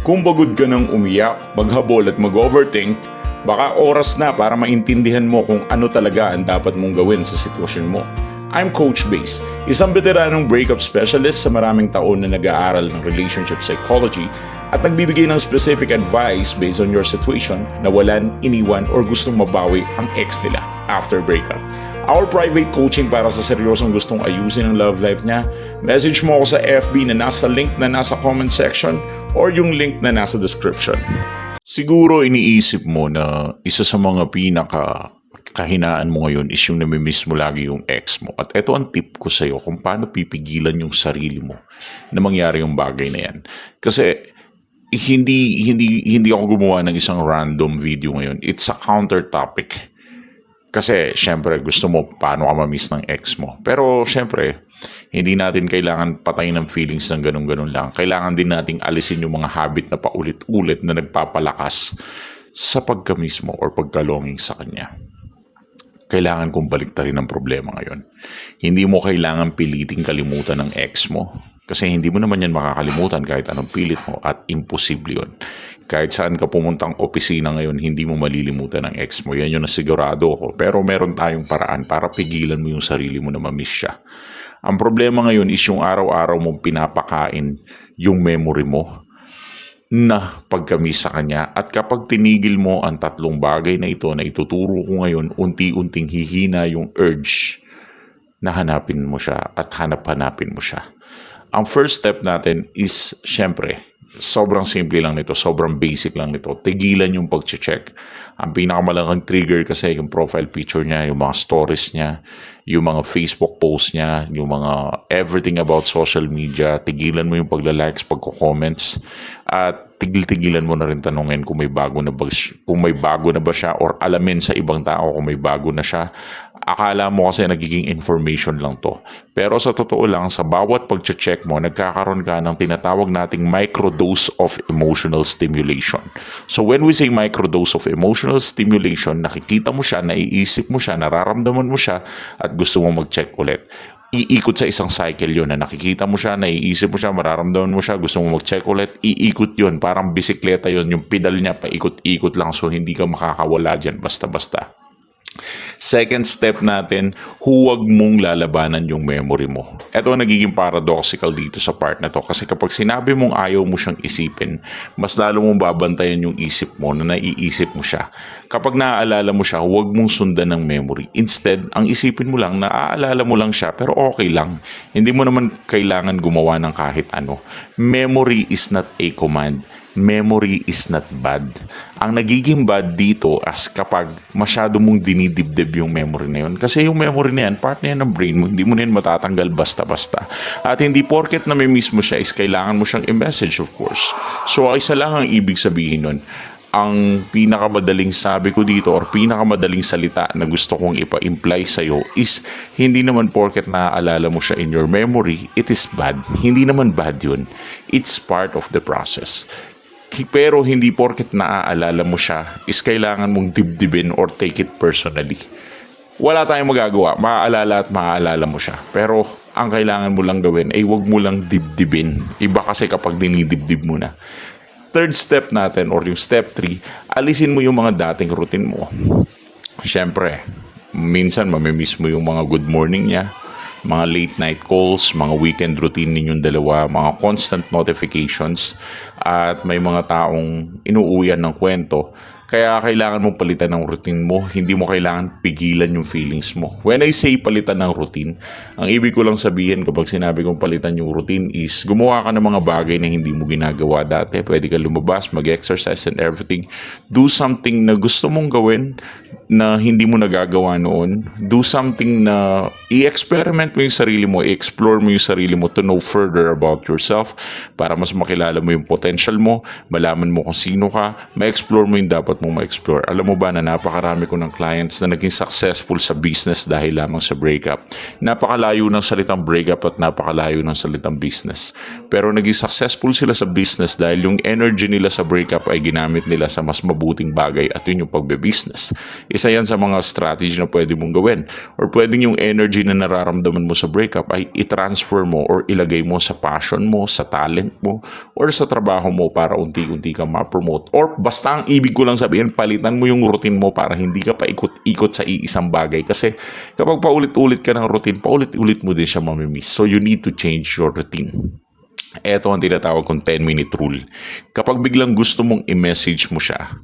Kung pagod ka ng umiyak, maghabol at mag-overthink, baka oras na para maintindihan mo kung ano talaga ang dapat mong gawin sa sitwasyon mo. I'm Coach Base, isang veteranong breakup specialist sa maraming taon na nag-aaral ng relationship psychology at nagbibigay ng specific advice based on your situation na walan, iniwan, or gustong mabawi ang ex nila after breakup. Our private coaching para sa seryosong gustong ayusin ang love life niya, message mo ako sa FB na nasa link na nasa comment section or yung link na nasa description. Siguro iniisip mo na isa sa mga kahinaan mo ngayon is yung namimiss mo lagi yung ex mo. At ito ang tip ko sa'yo kung paano pipigilan yung sarili mo na mangyari yung bagay na yan. Kasi hindi ako gumawa ng isang random video ngayon. It's a counter topic. Kasi syempre gusto mo paano ka ma-miss ng ex mo. Pero syempre hindi natin kailangan patayin ng feelings ng ganun-ganun lang. Kailangan din nating alisin yung mga habit na paulit-ulit na nagpapalakas sa pagka-miss mo or pagka-longing sa kanya. Kailangan kong baliktarin ang problema ngayon. Hindi mo kailangan piliting kalimutan ng ex mo. Kasi hindi mo naman yan makakalimutan kahit anong pilit mo at imposible yun. Kahit saan ka pumuntang opisina ngayon, hindi mo malilimutan ang ex mo. Yan yung nasigurado ko. Pero meron tayong paraan para pigilan mo yung sarili mo na ma-miss siya. Ang problema ngayon is yung araw-araw mong pinapakain yung memory mo na pagka-miss sa kanya. At kapag tinigil mo ang tatlong bagay na ito na ituturo ko ngayon, unti-unting hihina yung urge na hanapin mo siya at hanap-hanapin mo siya. Ang first step natin is, syempre, sobrang simple lang nito, sobrang basic lang nito. Tigilan yung pag-check. Ang pinakamalaking trigger kasi yung profile picture niya, yung mga stories niya, yung mga Facebook posts niya, yung mga everything about social media. Tigilan mo yung pagla-likes, pagko-comments, at tigil-tigilan mo na rin tanungin kung may bago na ba siya or alamin sa ibang tao kung may bago na siya. Akala mo kasi nagiging information lang to. Pero sa totoo lang, sa bawat pag-check mo, nagkakaroon ka ng tinatawag nating microdose of emotional stimulation. So when we say microdose of emotional stimulation, nakikita mo siya, naiisip mo siya, nararamdaman mo siya, at gusto mo mag-check ulit. Iikot sa isang cycle yun na nakikita mo siya, naiisip mo siya, mararamdaman mo siya, gusto mo mag-check ulit, iikot yun. Parang bisikleta yun, yung pedal niya, paikot-ikot lang, so hindi ka makakawala dyan basta-basta. Second step natin, huwag mong lalabanan yung memory mo. Ito ang nagiging paradoxical dito sa part na to kasi kapag sinabi mong ayaw mo siyang isipin, mas lalo mong babantayan yung isip mo na naiisip mo siya. Kapag naaalala mo siya, huwag mong sundan ng memory. Instead, ang isipin mo lang, naaalala mo lang siya pero okay lang. Hindi mo naman kailangan gumawa ng kahit ano. Memory is not a command. Memory is not bad. Ang nagiging bad dito as kapag masyado mong dinidibdib yung memory na yun. Kasi yung memory na yan, part na yan ng brain mo. Hindi mo na yan matatanggal basta-basta. At hindi porket na may mismo siya is kailangan mo siyang i-message, of course. So, isa lang ang ibig sabihin nun. Ang pinakamadaling sabi ko dito or pinakamadaling salita na gusto kong ipa-imply sa'yo is hindi naman porket naaalala mo siya in your memory, it is bad. Hindi naman bad yun. It's part of the process. Pero hindi porket naaalala mo siya is kailangan mong dibdibin or take it personally. Wala tayong magagawa. Maaalala at maaalala mo siya. Pero ang kailangan mo lang gawin ay huwag mo lang dibdibin. Iba kasi kapag dinidibdib mo na. Third step natin or yung step 3, alisin mo yung mga dating routine mo. Siyempre, minsan mamimiss mo yung mga good morning niya, mga late night calls, mga weekend routine ninyong dalawa, mga constant notifications, at may mga taong inuuwian ng kwento. Kaya kailangan mong palitan ng routine mo. Hindi mo kailangan pigilan yung feelings mo. When I say palitan ng routine, ang ibig ko lang sabihin kapag sinabi kong palitan yung routine is gumawa ka ng mga bagay na hindi mo ginagawa dati. Pwede ka lumabas, mag-exercise and everything. Do something na gusto mong gawin na hindi mo nagagawa noon. Do something na i-experiment mo yung sarili mo, i-explore mo yung sarili mo to know further about yourself para mas makilala mo yung potential mo, malaman mo kung sino ka, ma-explore mo yung dapat mong ma-explore. Alam mo ba na napakarami ko ng clients na naging successful sa business dahil lamang sa breakup. Napakalayo ng salitang breakup at napakalayo ng salitang business. Pero naging successful sila sa business dahil yung energy nila sa breakup ay ginamit nila sa mas mabuting bagay at yun yung pagbe-business. Isa yan sa mga strategy na pwede mong gawin. Or pwedeng yung energy na nararamdaman mo sa breakup ay i-transfer mo or ilagay mo sa passion mo, sa talent mo, or sa trabaho mo para unti-unti ka ma-promote. Or basta ang ibig ko lang sabihin, palitan mo yung routine mo para hindi ka pa ikot-ikot sa iisang bagay. Kasi kapag paulit-ulit ka ng routine, paulit-ulit mo din siya mamimiss. So you need to change your routine. Ito ang tinatawag kong 10-minute rule. Kapag biglang gusto mong i-message mo siya,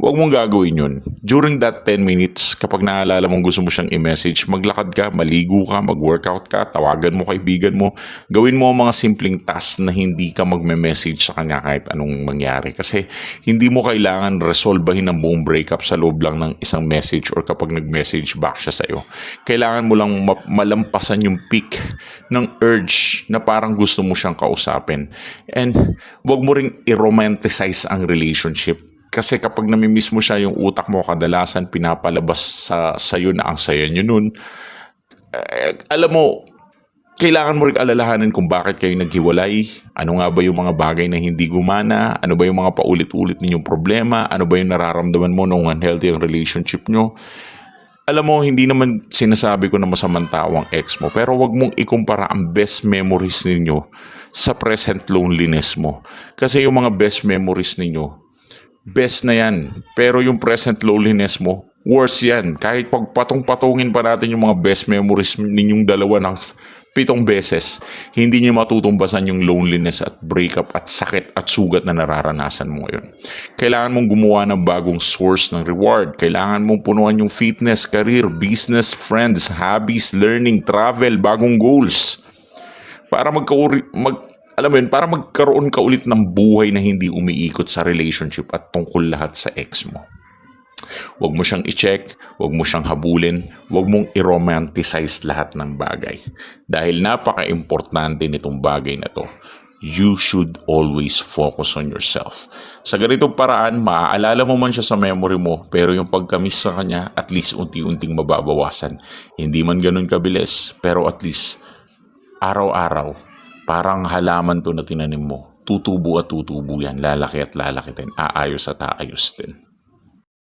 huwag mong gagawin yun. During that 10 minutes, kapag naalala mong gusto mo siyang i-message, maglakad ka, maligo ka, mag-workout ka, tawagan mo kaibigan mo, gawin mo ang mga simpleng tasks na hindi ka magme-message sa kanya kahit anong mangyari. Kasi hindi mo kailangan resolbahin ang buong breakup sa loob lang ng isang message or kapag nag-message back siya sa'yo. Kailangan mo lang malampasan yung peak ng urge na parang gusto mo siyang kausapin. And huwag mo ring i-romanticize ang relationship. Kasi kapag namimiss mo siya, yung utak mo kadalasan pinapalabas sa sayo na ang saya nyo nun. Alam mo, kailangan mo rin alalahanin kung bakit kayo naghiwalay. Ano nga ba yung mga bagay na hindi gumana? Ano ba yung mga paulit-ulit ninyong problema? Ano ba yung nararamdaman mo nung unhealthy ang relationship nyo? Alam mo, hindi naman sinasabi ko na masamang tao ang ex mo, pero wag mong ikumpara ang best memories ninyo sa present loneliness mo. Kasi yung mga best memories ninyo, best na yan. Pero yung present loneliness mo, worse yan. Kahit pagpatong-patungin pa natin yung mga best memories ninyong dalawa ng 7 beses, hindi niyo matutumbasan yung loneliness at breakup at sakit at sugat na nararanasan mo ngayon. Kailangan mong gumawa ng bagong source ng reward. Kailangan mong punuan yung fitness, career, business, friends, hobbies, learning, travel, bagong goals. Para alam mo yun, para magkaroon ka ulit ng buhay na hindi umiikot sa relationship at tungkol lahat sa ex mo. Huwag mo siyang i-check, huwag mo siyang habulin, huwag mong i-romanticize lahat ng bagay. Dahil napaka-importante nitong bagay na to. You should always focus on yourself. Sa ganitong paraan, maaalala mo man siya sa memory mo, pero yung pagkamiss sa kanya, at least unti-unting mababawasan. Hindi man ganun kabilis, pero at least araw-araw, parang halaman to na tinanim mo. Tutubo at tutubo yan, lalaki at lalaki din, aayos at aayos din.